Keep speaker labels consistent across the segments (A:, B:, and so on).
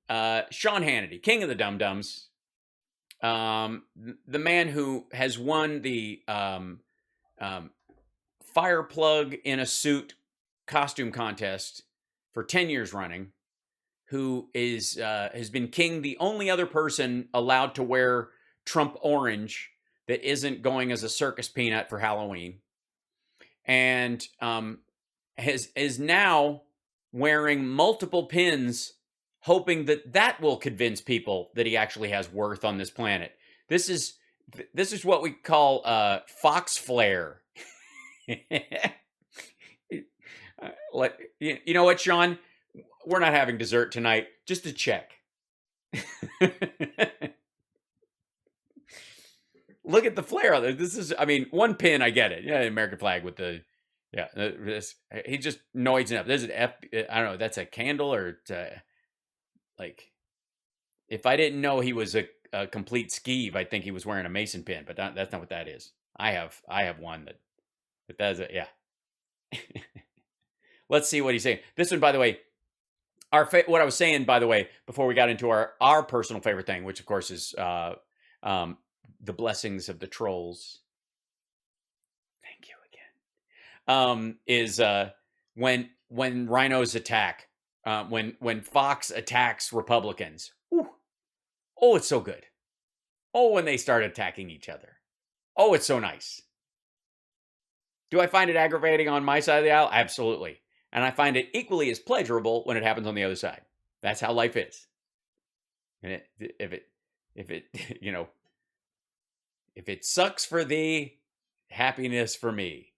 A: Sean Hannity, king of the dum-dums, the man who has won the fire plug in a suit costume contest for 10 years running, who is has been king, the only other person allowed to wear Trump orange that isn't going as a circus peanut for Halloween, and is now wearing multiple pins, hoping that that will convince people that he actually has worth on this planet. This is what we call fox flare. You know what, Sean? We're not having dessert tonight. Just a check. Look at the flare on it. This is, I mean, one pin, I get it. Yeah, the American flag with the, yeah. He just noise enough. There's an F. I don't know. That's a candle or like. If I didn't know he was a complete skeeve, I'd think he was wearing a Mason pin. But that's not what that is. I have one that does it. Yeah. Let's see what he's saying. This one, by the way, what I was saying, by the way, before we got into our personal favorite thing, which of course is the blessings of the trolls. Thank you again. Is when rhinos attack, when Fox attacks Republicans. Ooh. Oh, it's so good. Oh, when they start attacking each other. Oh, it's so nice. Do I find it aggravating on my side of the aisle? Absolutely. And I find it equally as pleasurable when it happens on the other side. That's how life is. And if it you know, if it sucks for thee, happiness for me.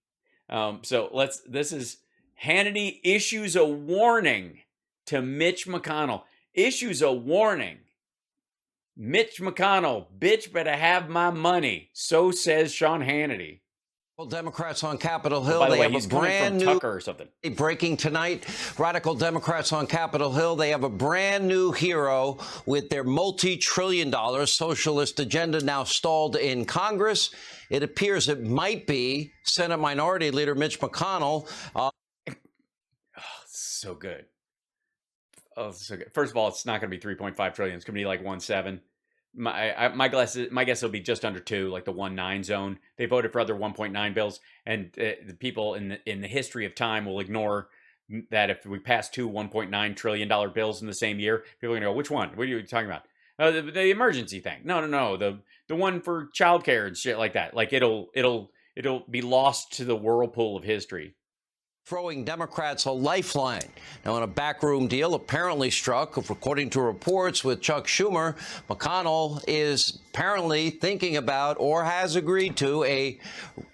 A: So this is Hannity issues a warning to Mitch McConnell. Issues a warning. Mitch McConnell, bitch better have my money. So says Sean Hannity.
B: Democrats on Capitol Hill.
A: By the way,
B: have
A: he's
B: a
A: coming
B: brand
A: from
B: new
A: Tucker or something.
B: Breaking tonight, radical Democrats on Capitol Hill. They have a brand new hero with their multi-trillion-dollar socialist agenda now stalled in Congress. It appears it might be Senate Minority Leader Mitch McConnell.
A: Oh, so good. Oh, so good. First of all, it's not going to be 3.5 trillion. It's going to be like 1.7. My guess will be just under 2, like the 1.9 zone. They voted for other 1.9 bills, and the people in the history of time will ignore that if we pass two $1.9 trillion bills in the same year, people are going to go, which one? What are you talking about? The emergency thing. No. The one for childcare and shit like that. Like it'll be lost to the whirlpool of history.
B: Throwing Democrats a lifeline. Now, in a backroom deal apparently struck, according to reports with Chuck Schumer, McConnell is apparently thinking about or has agreed to a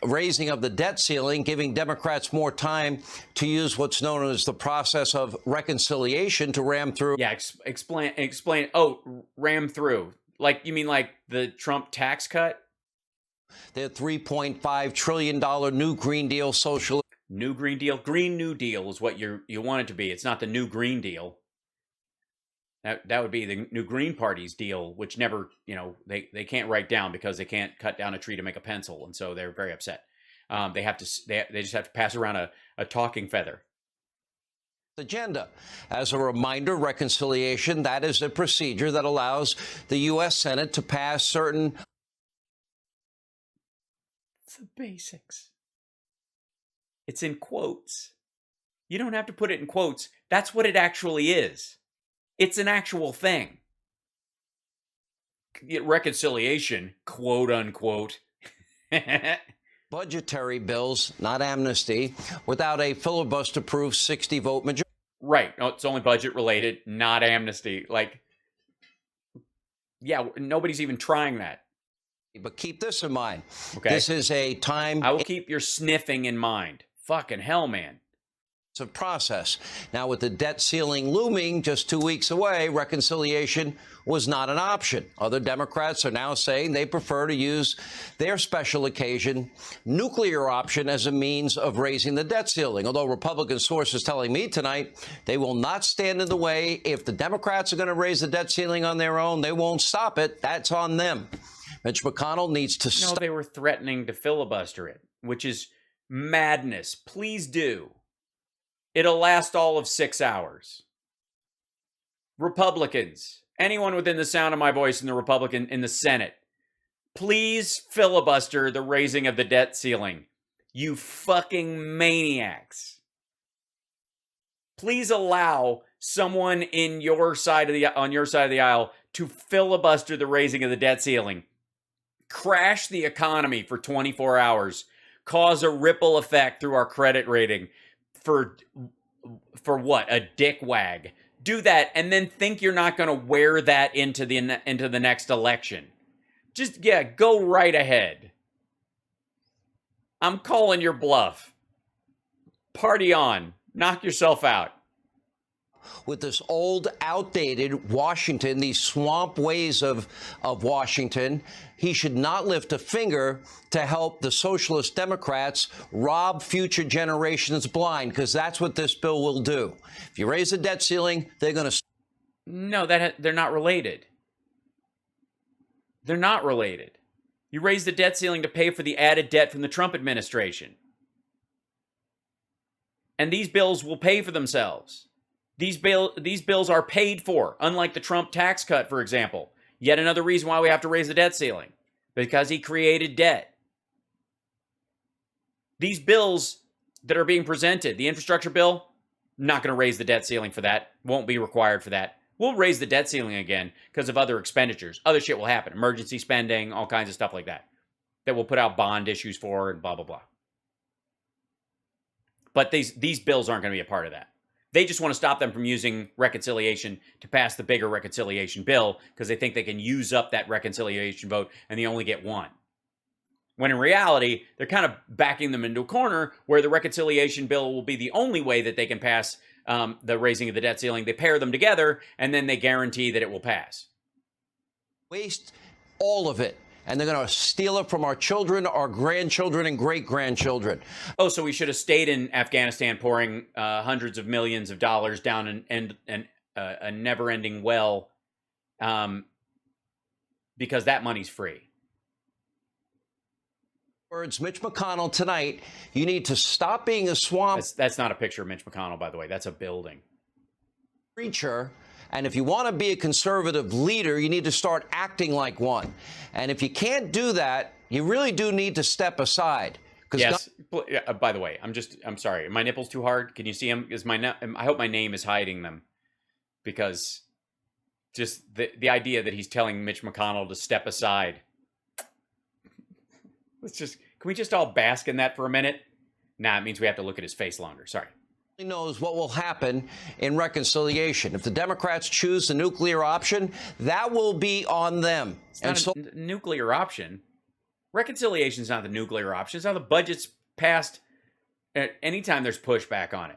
B: raising of the debt ceiling, giving Democrats more time to use what's known as the process of reconciliation to ram through.
A: Yeah, explain. Oh, ram through. Like, you mean like the Trump tax cut?
B: Their $3.5 trillion new Green Deal social.
A: New Green Deal. Green New Deal is what you want it to be. It's not the New Green Deal. That would be the New Green Party's deal, which never, they can't write down because they can't cut down a tree to make a pencil, and so they're very upset. They just have to pass around a talking feather.
B: Agenda. As a reminder, reconciliation, that is a procedure that allows the U.S. Senate to pass certain.
A: It's the basics. It's in quotes. You don't have to put it in quotes. That's what it actually is. It's an actual thing. Reconciliation, quote unquote.
B: Budgetary bills, not amnesty, without a filibuster-proof 60-vote majority.
A: Right. No, it's only budget related, not amnesty. Like, yeah, nobody's even trying that.
B: But keep this in mind.
A: Okay.
B: This is a time.
A: I will keep your sniffing in mind. Fucking hell, man.
B: It's a process. Now, with the debt ceiling looming just 2 weeks away, reconciliation was not an option. Other Democrats are now saying they prefer to use their special occasion nuclear option as a means of raising the debt ceiling. Although Republican sources telling me tonight they will not stand in the way. If the Democrats are going to raise the debt ceiling on their own, they won't stop it. That's on them. Mitch McConnell needs to stop.
A: No, they were threatening to filibuster it, which is madness. Please do. It'll last all of 6 hours. Republicans, anyone within the sound of my voice in the Senate, please filibuster the raising of the debt ceiling. You fucking maniacs. Please allow someone on your side of the aisle to filibuster the raising of the debt ceiling. Crash the economy for 24 hours. Cause a ripple effect through our credit rating for what? A dick wag. Do that and then think you're not going to wear that into the next election. Just, yeah, go right ahead. I'm calling your bluff. Party on. Knock yourself out.
B: With this old, outdated Washington, these swamp ways of Washington, he should not lift a finger to help the socialist Democrats rob future generations blind, because that's what this bill will do. If you raise the debt ceiling, they're going to...
A: No, they're not related. They're not related. You raise the debt ceiling to pay for the added debt from the Trump administration. And these bills will pay for themselves. These bills are paid for, unlike the Trump tax cut, for example. Yet another reason why we have to raise the debt ceiling. Because he created debt. These bills that are being presented, the infrastructure bill, not going to raise the debt ceiling for that. Won't be required for that. We'll raise the debt ceiling again because of other expenditures. Other shit will happen. Emergency spending, all kinds of stuff like that. That we'll put out bond issues for and blah, blah, blah. But these bills aren't going to be a part of that. They just want to stop them from using reconciliation to pass the bigger reconciliation bill because they think they can use up that reconciliation vote and they only get one. When in reality, they're kind of backing them into a corner where the reconciliation bill will be the only way that they can pass the raising of the debt ceiling. They pair them together and then they guarantee that it will pass.
B: Waste all of it. And they're going to steal it from our children, our grandchildren, and great-grandchildren.
A: Oh, so we should have stayed in Afghanistan pouring hundreds of millions of dollars down a never-ending well because that money's free.
B: Words, Mitch McConnell tonight, you need to stop being a swamp.
A: That's not a picture of Mitch McConnell, by the way. That's a building.
B: Preacher. And if you want to be a conservative leader, you need to start acting like one. And if you can't do that, you really do need to step aside.
A: Yes. By the way, I'm sorry. Are my nipples too hard? Can you see them? I hope my name is hiding them. Because just the idea that he's telling Mitch McConnell to step aside. Can we just all bask in that for a minute? Nah, it means we have to look at his face longer. Sorry.
B: Knows what will happen in reconciliation. If the Democrats choose the nuclear option, that will be on them.
A: It's not a nuclear option. Reconciliation is not the nuclear option. It's how the budget's passed anytime there's pushback on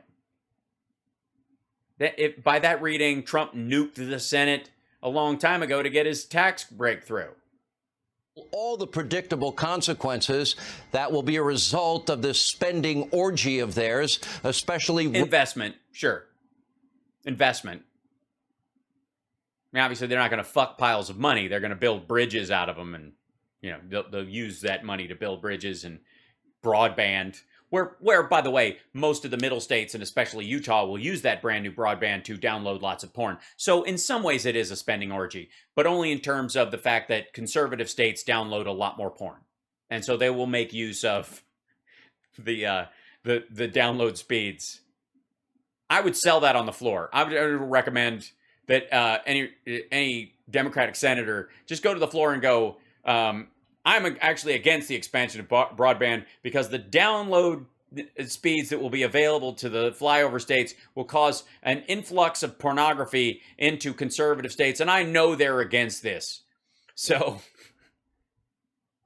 A: it. By that reading, Trump nuked the Senate a long time ago to get his tax breakthrough.
B: All the predictable consequences that will be a result of this spending orgy of theirs, especially
A: investment. Sure. Investment. I mean, obviously, they're not going to fuck piles of money. They're going to build bridges out of them. And, they'll use that money to build bridges and broadband. Where, by the way, most of the middle states and especially Utah will use that brand new broadband to download lots of porn. So in some ways it is a spending orgy, but only in terms of the fact that conservative states download a lot more porn. And so they will make use of the download speeds. I would sell that on the floor. I would recommend that any Democratic senator just go to the floor and go, I'm actually against the expansion of broadband because the download speeds that will be available to the flyover states will cause an influx of pornography into conservative states, and I know they're against this. So,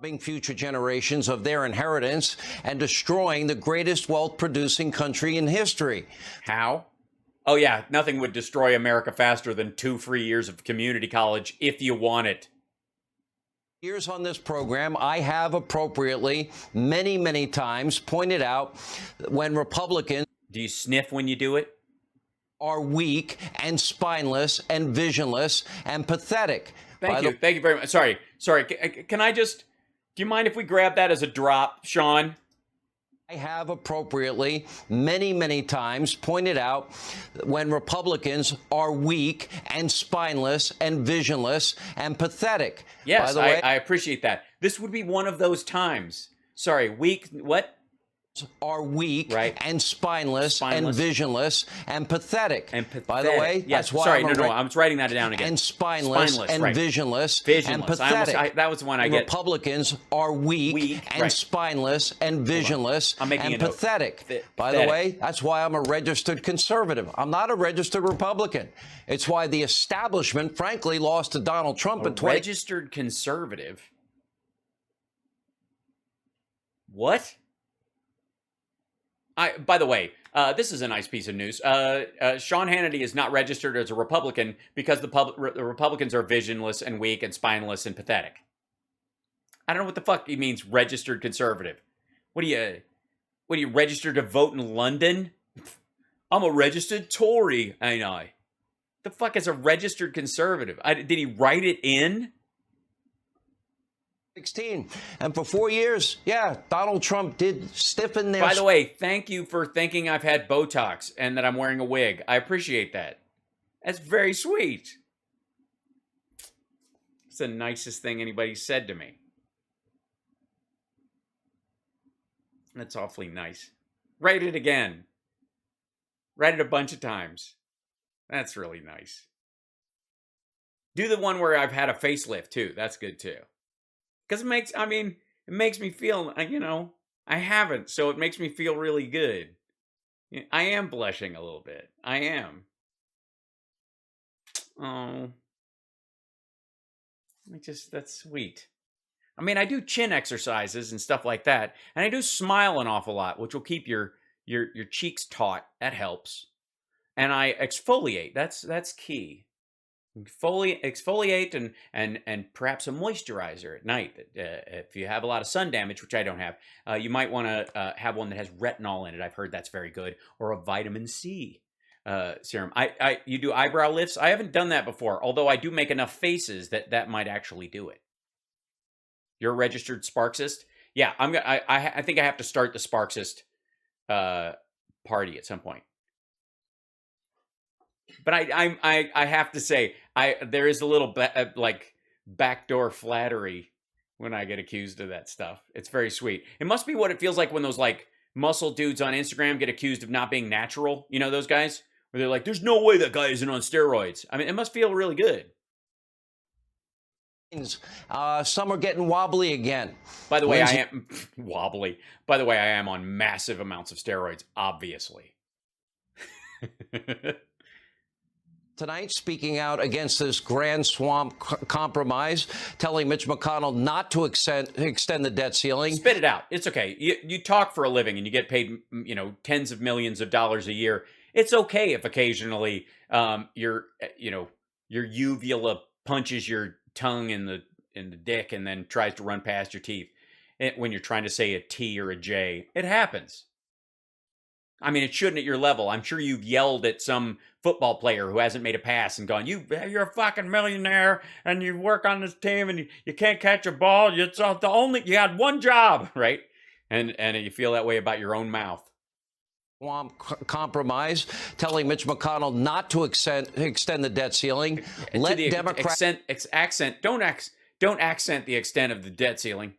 B: robbing future generations of their inheritance and destroying the greatest wealth-producing country in history.
A: How? Oh yeah, nothing would destroy America faster than 2 free years of community college if you want it.
B: Years on this program, I have appropriately many, many times pointed out when Republicans...
A: Do you sniff when you do it?
B: ...are weak and spineless and visionless and pathetic.
A: Thank you very much. Sorry. Can I just... Do you mind if we grab that as a drop, Sean?
B: I have appropriately many times pointed out when Republicans are weak and spineless and visionless and pathetic.
A: Yes,
B: By the way,
A: I appreciate that. This would be one of those times. Sorry, weak, what?
B: Are weak
A: Right.
B: and spineless and visionless and pathetic.
A: And pathetic.
B: By the way,
A: yes.
B: that's why
A: Sorry,
B: I'm
A: I was writing that down again.
B: and spineless and
A: right.
B: visionless and
A: Visionless.
B: pathetic.
A: That was the one I get.
B: Republicans are weak and
A: right.
B: spineless and visionless
A: I'm making
B: and
A: a note.
B: pathetic. By the way, that's why I'm a registered conservative. I'm not a registered Republican. It's why the establishment, frankly, lost to Donald Trump in 20.
A: Registered conservative? What? By the way, this is a nice piece of news. Sean Hannity is not registered as a Republican because the Republicans are visionless and weak and spineless and pathetic. I don't know what the fuck he means, registered conservative. What are you registered to vote in London? I'm a registered Tory, ain't I? The fuck is a registered conservative? Did he write it in?
B: 16. And for 4 years, yeah, Donald Trump did stiffen their...
A: By the way, thank you for thinking I've had Botox and that I'm wearing a wig. I appreciate that. That's very sweet. It's the nicest thing anybody said to me. That's awfully nice. Write it again. Write it a bunch of times. That's really nice. Do the one where I've had a facelift too. That's good too. Because it makes me feel, I haven't, so it makes me feel really good. I am blushing a little bit. I am. Oh. That's sweet. I do chin exercises and stuff like that, and I do smile an awful lot, which will keep your cheeks taut. That helps. And I exfoliate. That's key. Exfoliate and perhaps a moisturizer at night. If you have a lot of sun damage, which I don't have, you might want to have one that has retinol in it. I've heard that's very good. Or a vitamin C serum. You do eyebrow lifts? I haven't done that before, although I do make enough faces that might actually do it. You're a registered Sparksist? Yeah, I think I have to start the Sparksist party at some point. But I have to say, there is a little backdoor flattery when I get accused of that stuff. It's very sweet. It must be what it feels like when those muscle dudes on Instagram get accused of not being natural. You know those guys where they're like, "There's no way that guy isn't on steroids." It must feel really good.
B: Some are getting wobbly again.
A: By the way, I am wobbly. By the way, I am on massive amounts of steroids, obviously.
B: Tonight, speaking out against this grand swamp compromise, telling Mitch McConnell not to extend the debt ceiling.
A: Spit it out. It's okay. You talk for a living and you get paid, tens of millions of dollars a year. It's okay if occasionally your uvula punches your tongue in the dick and then tries to run past your teeth when you're trying to say a T or a J. It happens. It shouldn't at your level. I'm sure you've yelled at some football player who hasn't made a pass and gone, you're a fucking millionaire and you work on this team and you can't catch a ball. You had one job, right? And you feel that way about your own mouth.
B: Compromise, telling Mitch McConnell not to extend the debt ceiling. Let Democrats
A: don't accent the extent of the debt ceiling.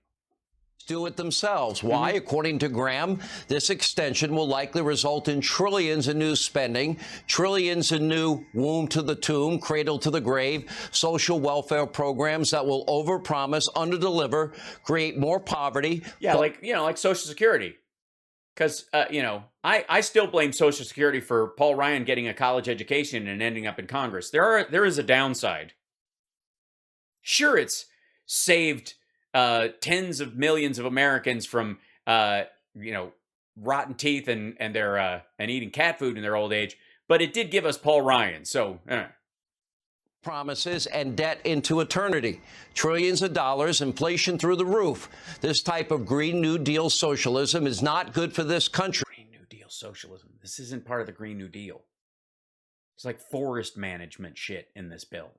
B: Do it themselves. Why? According to Graham, this extension will likely result in trillions in new spending, trillions in new womb to the tomb, cradle to the grave, social welfare programs that will overpromise, underdeliver, create more poverty.
A: Yeah, like Social Security. Because, I still blame Social Security for Paul Ryan getting a college education and ending up in Congress. There is a downside. Sure, it's saved tens of millions of Americans from, rotten teeth and eating cat food in their old age. But it did give us Paul Ryan. So,
B: promises and debt into eternity. Trillions of dollars, inflation through the roof. This type of Green New Deal socialism is not good for this country.
A: Green New Deal socialism. This isn't part of the Green New Deal. It's like forest management shit in this bill.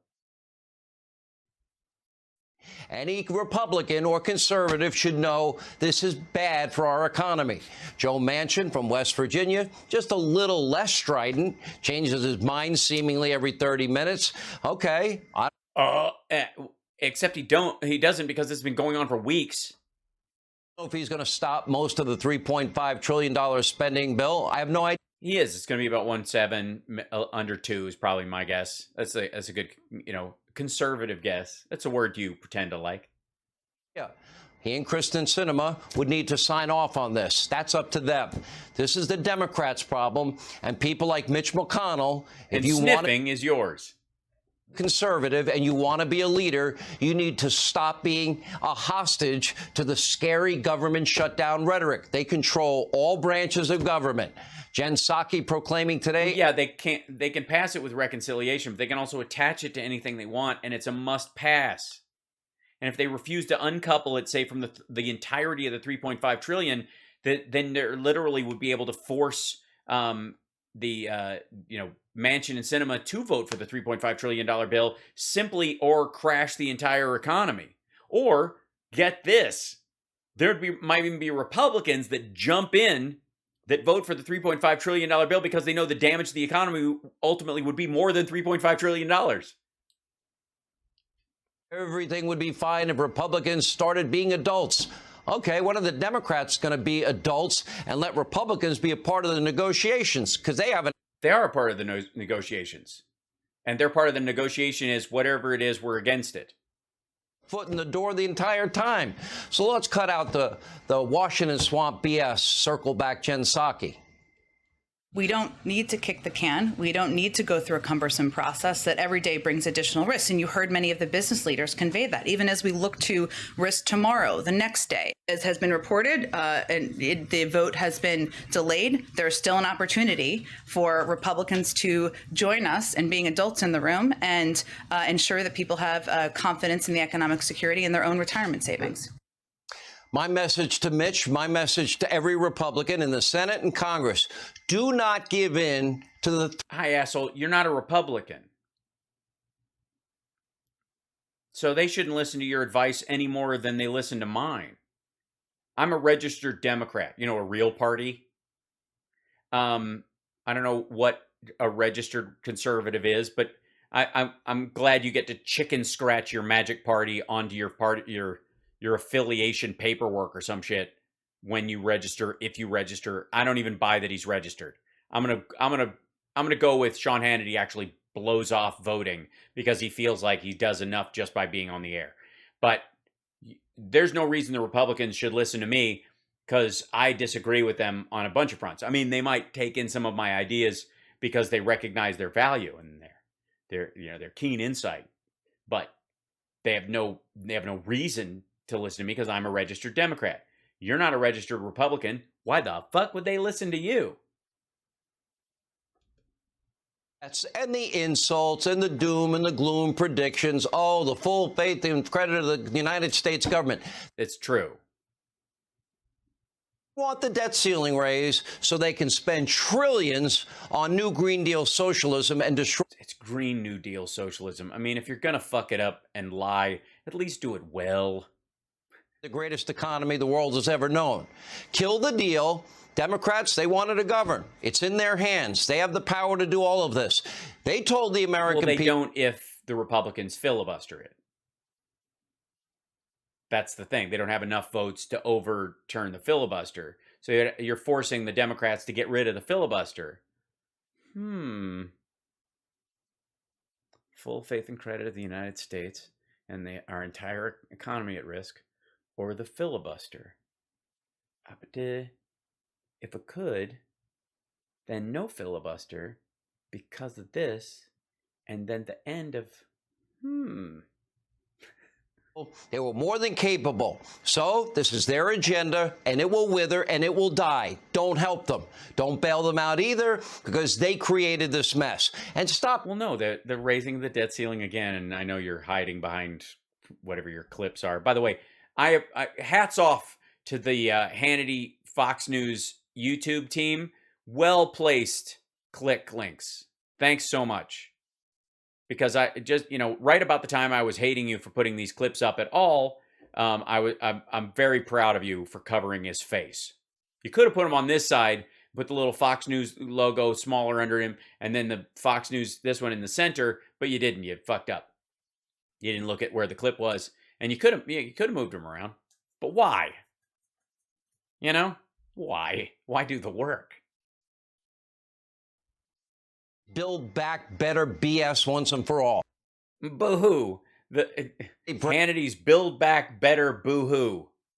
B: Any Republican or conservative should know this is bad for our economy. Joe Manchin from West Virginia, just a little less strident, changes his mind seemingly every 30 minutes. Okay.
A: Except he doesn't, because it's been going on for weeks.
B: I don't know if he's going to stop most of the $3.5 trillion spending bill. I have no idea.
A: He is. It's going to be about 1.7, under 2 is probably my guess. That's a good, conservative guess. That's a word you pretend to like.
B: Yeah. He and Kristen Sinema would need to sign off on this. That's up to them. This is the Democrats' problem, and people like Mitch McConnell.
A: If you sniffing is yours.
B: Conservative and you want to be a leader, you need to stop being a hostage to the scary government shutdown rhetoric. They control all branches of government. Jen Psaki proclaiming today.
A: Yeah, they can pass it with reconciliation, but they can also attach it to anything they want, and it's a must pass. And if they refuse to uncouple it, say, from the entirety of the 3.5 trillion, then there literally would be able to force Manchin and Sinema to vote for the $3.5 trillion bill simply, or crash the entire economy. Or, get this, might even be Republicans that jump in that vote for the $3.5 trillion bill because they know the damage to the economy ultimately would be more than $3.5 trillion.
B: Everything would be fine if Republicans started being adults. Okay, when are the Democrats going to be adults and let Republicans be a part of the negotiations? Because they haven't.
A: They are a part of the negotiations. And their part of the negotiation is whatever it is, we're against it.
B: Foot in the door the entire time. So let's cut out the Washington swamp BS. Circle back Jen Psaki.
C: We don't need to kick the can. We don't need to go through a cumbersome process that every day brings additional risks. And you heard many of the business leaders convey that, even as we look to risk tomorrow, the next day. As has been reported, the vote has been delayed. There's still an opportunity for Republicans to join us in being adults in the room and ensure that people have confidence in the economic security and their own retirement savings.
B: My message to Mitch, my message to every Republican in the Senate and Congress, do not give in to the...
A: Hi, asshole, you're not a Republican. So they shouldn't listen to your advice any more than they listen to mine. I'm a registered Democrat, a real party. I don't know what a registered conservative is, but I'm glad you get to chicken scratch your magic party onto your affiliation paperwork or some shit when you register. If you register, I don't even buy that he's registered. I'm gonna go with Sean Hannity actually blows off voting because he feels like he does enough just by being on the air. But there's no reason the Republicans should listen to me, because I disagree with them on a bunch of fronts. I mean, they might take in some of my ideas because they recognize their value and their keen insight, but they have no reason to listen to me because I'm a registered Democrat. You're not a registered Republican. Why the fuck would they listen to you?
B: And the insults and the doom and the gloom predictions. Oh, the full faith and credit of the United States government.
A: It's true.
B: Want the debt ceiling raised so they can spend trillions on new Green Deal socialism and destroy.
A: It's Green New Deal socialism. I mean, if you're going to fuck it up and lie, at least do it well.
B: The greatest economy the world has ever known. Kill the deal. Democrats, they wanted to govern. It's in their hands. They have the power to do all of this. They told the American people.
A: Well, they don't if the Republicans filibuster it. That's the thing. They don't have enough votes to overturn the filibuster. So you're forcing the Democrats to get rid of the filibuster. Full faith and credit of the United States and our entire economy at risk, or the filibuster. If it could, then no filibuster because of this, and then the end of,
B: They were more than capable. So this is their agenda, and it will wither and it will die. Don't help them. Don't bail them out either, because they created this mess. And stop.
A: Well, no, they're raising the debt ceiling again, and I know you're hiding behind whatever your clips are. By the way, I hats off to the Hannity Fox News YouTube team. Well placed click links. Thanks so much. because I just, right about the time I was hating you for putting these clips up at all, I'm very proud of you for covering his face. You could have put him on this side, put the little Fox News logo smaller under him, and then the Fox News, this one in the center, but you didn't. You fucked up. You didn't look at where the clip was, and you could have moved him around. But why? Why? Why do the work?
B: Build back better BS once and for all.
A: Boohoo. Hannity's Build Back Better boohoo.